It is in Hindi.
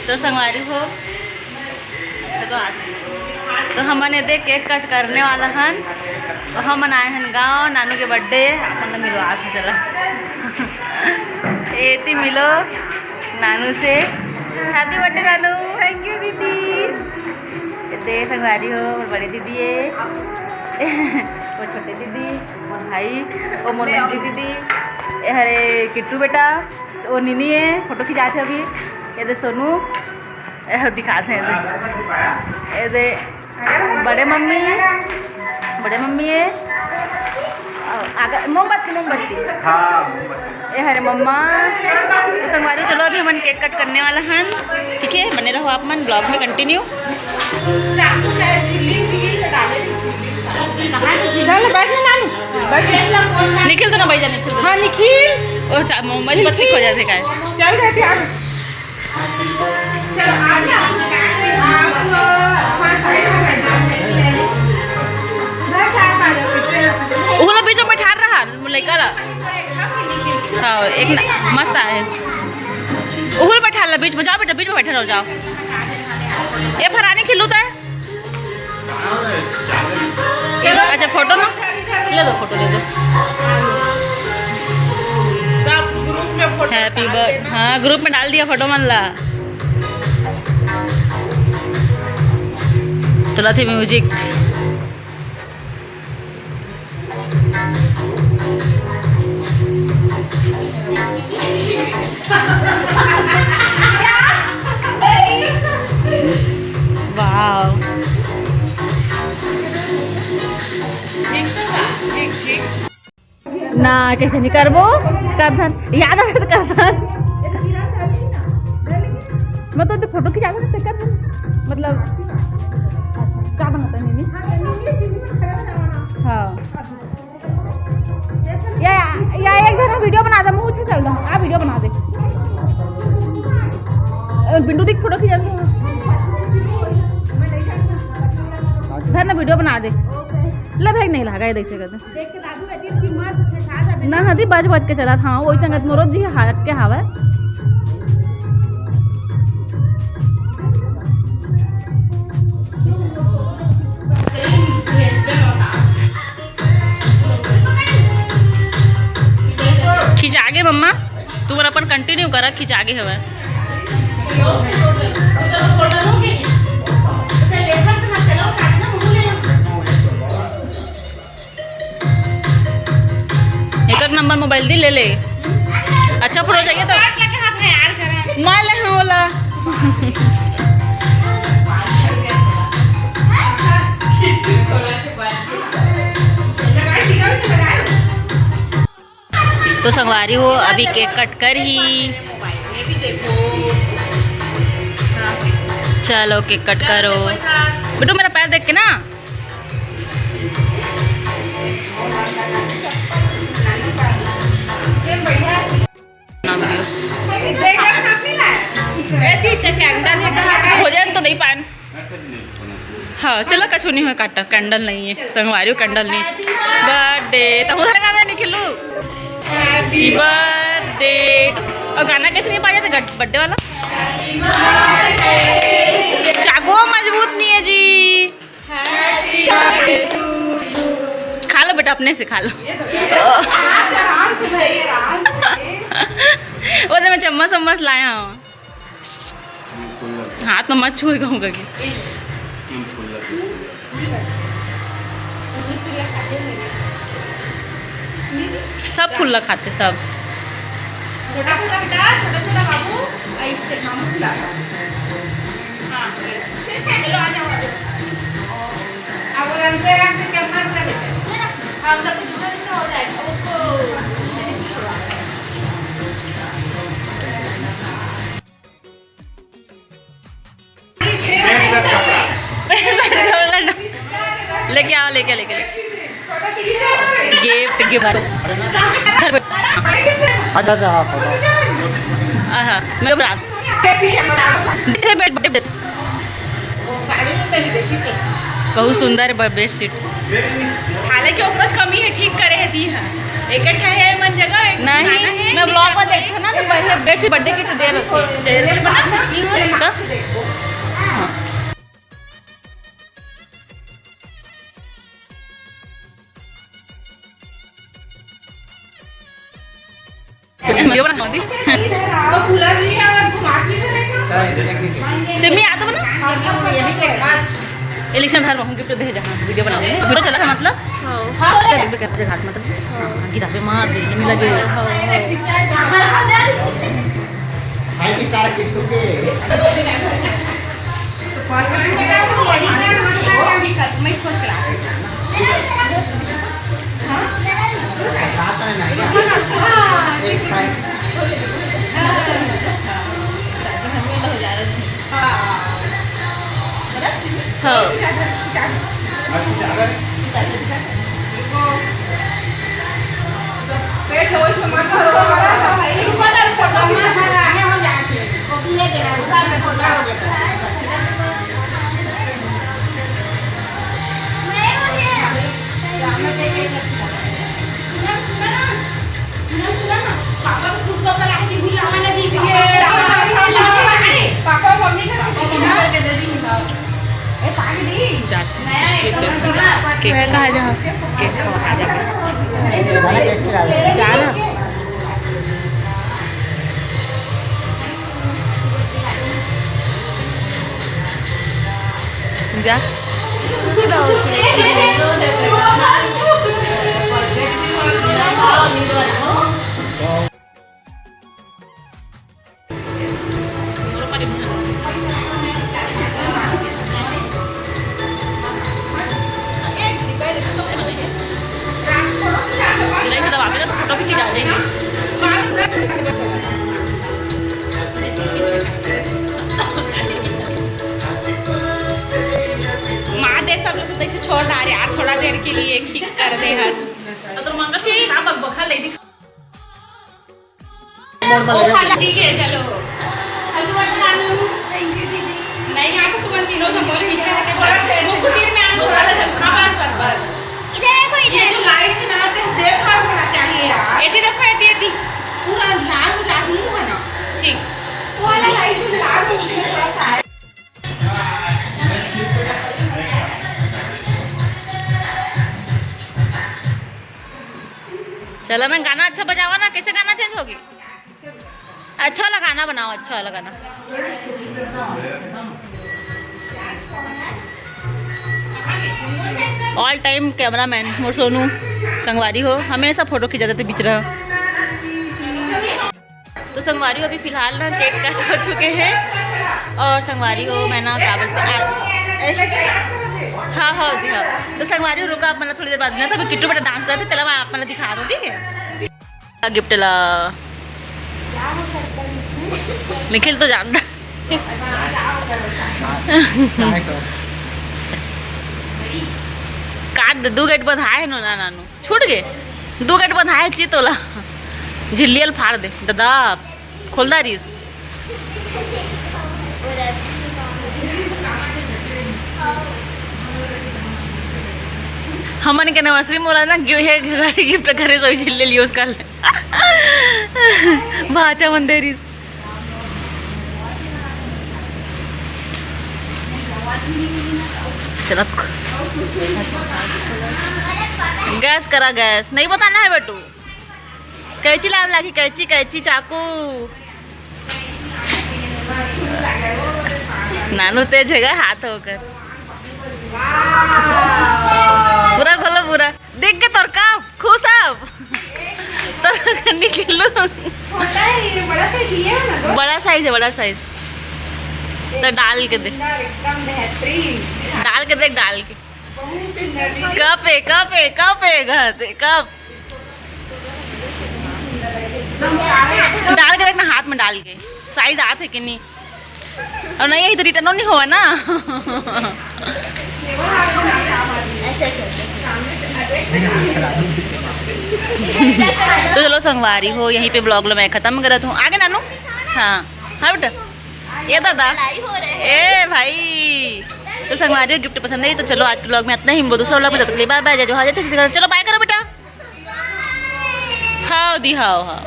तो संगवारी हो तो हमने दे केक कट करने वाला हन और हम आए हैं गाँव नानू के बर्थडे मतलब मिलो आज चला एती मिलो नानू से happy birthday Nanu. Thank you दीदी। इतने संगवारी हो और बड़ी दीदी है वो छोटे दीदी मोर भाई वो मोर नंदी दीदी ये हरे किट्टू बेटा वो निनी है फोटो खिंचाते अभी ये सोनू दिखाते हैं ये बड़े मम्मी है मोमबत्ती ये हरे मम्मा तो संगवारी चलो अभी हम केक कट करने वाला हैं। ठीक है बने रहो आप मन ब्लॉग में कंटिन्यू। चल बैठने नानू बैठ निखिल तो ना भाई जाने हाँ निखिल ओ मोबाइल पर ठीक हो जाते का चल रहते यार चल उगला बीच में बैठा रहा लड़का हाँ एक मस्त है उगल बैठा ला बीच में जाओ बेटा बीच में बैठे रहो जाओ ये फरानी खिलूता है। अच्छा फोटो ना ले दो फोटो ले दो सब ग्रुप में फोटो हैप्पी बर्थडे हाँ ग्रुप में डाल दिया फोटो मन ला चला थी म्यूजिक वाव ना कैसे नहीं करबो करधन याद आवे तो करधन मैं तो फोटो खिंचा सकते करधन मतलब क्या बनाता है हाँ या एक जन वीडियो बना दे मुझे चल दो आ वीडियो बना दे बिंदु दिख फोटो खिंचा धर ना वीडियो बना दे ला भाई नहीं लगा देख से ना हदी बज के चला था वही संगत मोरो जी हट के हवा खिंचागे मम्मा तू अपन कंटिन्यू कर खिंचागे हवा एक नंबर मोबाइल दी ले ले अच्छा फोटो चाहिए तो ना ले हाँ बोला तो संगवारी हो अभी केक कट कर ही चलो केक कट करो बेटू मेरा पैर देख के ना हो जाए तो नहीं पान हाँ चलो कछु नहीं हो काटा कैंडल नहीं है संगवारी कैंडल नहीं बर्थडे तो उधर गाना नहीं खिलू हैप्पी बर्थडे और गाना कैसे नहीं पाया था बर्थडे वाला चाकू मजबूत नहीं है जी खा लो बेटा अपने से खा लो वो तो मैं चम्मच चम्मच लाया हूँ हाथ में मत छू कहूँगा कि सब फुल्ला खाते सब छोटा छोटा बाबू ऐसे हम खिला हाँ चलो आ जाओ अब अंदर आके कैमरा कर देते हाँ सब कुछ जुड़ा जुड़ा हो जाएगा उसको लेके आओ लेके गिफ्ट अच्छा हाँ मैं बात बहुत सुंदर बेडशीट हालांकि ओकरोज कमी है ठीक करे है दी है एक है मन जगह नहीं मैं ब्लॉग में देखा ना तो ये बेडशीट बर्थडे की दे रहे बना पिछली का हाँ वीडियो बना दी सिमी आता बना इलेक्शन धार हम गिफ्ट दे जहां वीडियो बना वीडियो चला है मतलब हां देख के हाथ मतलब हां गिरा पे मार दे नहीं लगे हाई स्टार किसको के मैं इसको चला खाता है ना एक साइड हाँ पापा मम्मी का कहा जहाँ केक खा जाके जा सब लोग तो ऐसे छोड़ रहा यार थोड़ा देर के लिए ठीक कर दे हस तो मंगा ठीक अब बखा ले दी ठीक है चलो हेलो नानू थैंक यू दीदी नहीं आ तो तुम तीनों संभल पीछे है मुझको तीर में आना थोड़ा सा हां बस इधर देखो इधर ये जो लाइट है ना तो देख कर होना चाहिए यार ये देखो ये दी पूरा ध्यान में लागू है ना ठीक वो वाला लाइट तो लागू है थोड़ा सा चलो ना गाना अच्छा बजावा ना कैसे गाना चेंज होगी अच्छा वाला गाना बनाओ अच्छा वाला गाना ऑल टाइम कैमरामैन मोर सोनू संगवारी हो हमेशा फोटो खिंचा देते बीच रहा तो संगवारी हो अभी फिलहाल ना केक कट हो चुके हैं और संगवारी हो मैं ना क्या बोलते हाँ हाँ जी हाँ तो संगवारी हो रुका आप मतलब थोड़ी देर बाद ना तभी किट्टू बेटा डांस करते तेला मैं आप मतलब दिखा दो ठीक है गिफ्ट ला निखिल तो जानता काट दो गेट बंधाए नो ना नानू छूट गए दो गेट बंधाए ची तोला झिल्लियल फाड़ दे दादा खोलदा रिस हमन के नवश्री मोला ना गिफ्ट करे सो झिल्ले लियो उसका भाचा मंदेरी चला गैस करा गैस नहीं बताना है बेटू कैची लाभ लागी कैची कैची चाकू नानू तेज है हाथ होकर पूरा खोलो पूरा देख के तोर का खुश अब तो निकलो बड़ा साइज है बड़ा साइज तो डाल के दे डाल के देख डाल के कप है कप है कप है कप डाल के देखना हाथ में डाल के साइज आते है कि नहीं और नहीं इधर रिटर्न नहीं हुआ ना तो चलो संगवारी हो यहीं पे ब्लॉग लो मैं खत्म करत हूँ आगे नानू हाँ हाँ बेटा ये दादा ए भाई तो संगवारी हो गिफ्ट पसंद है तो चलो आज के ब्लॉग में इतना ही दूसरा ब्लॉग में तब तक बाय बाय जो चलो बाय करो बेटा हाँ दी हाँ हाँ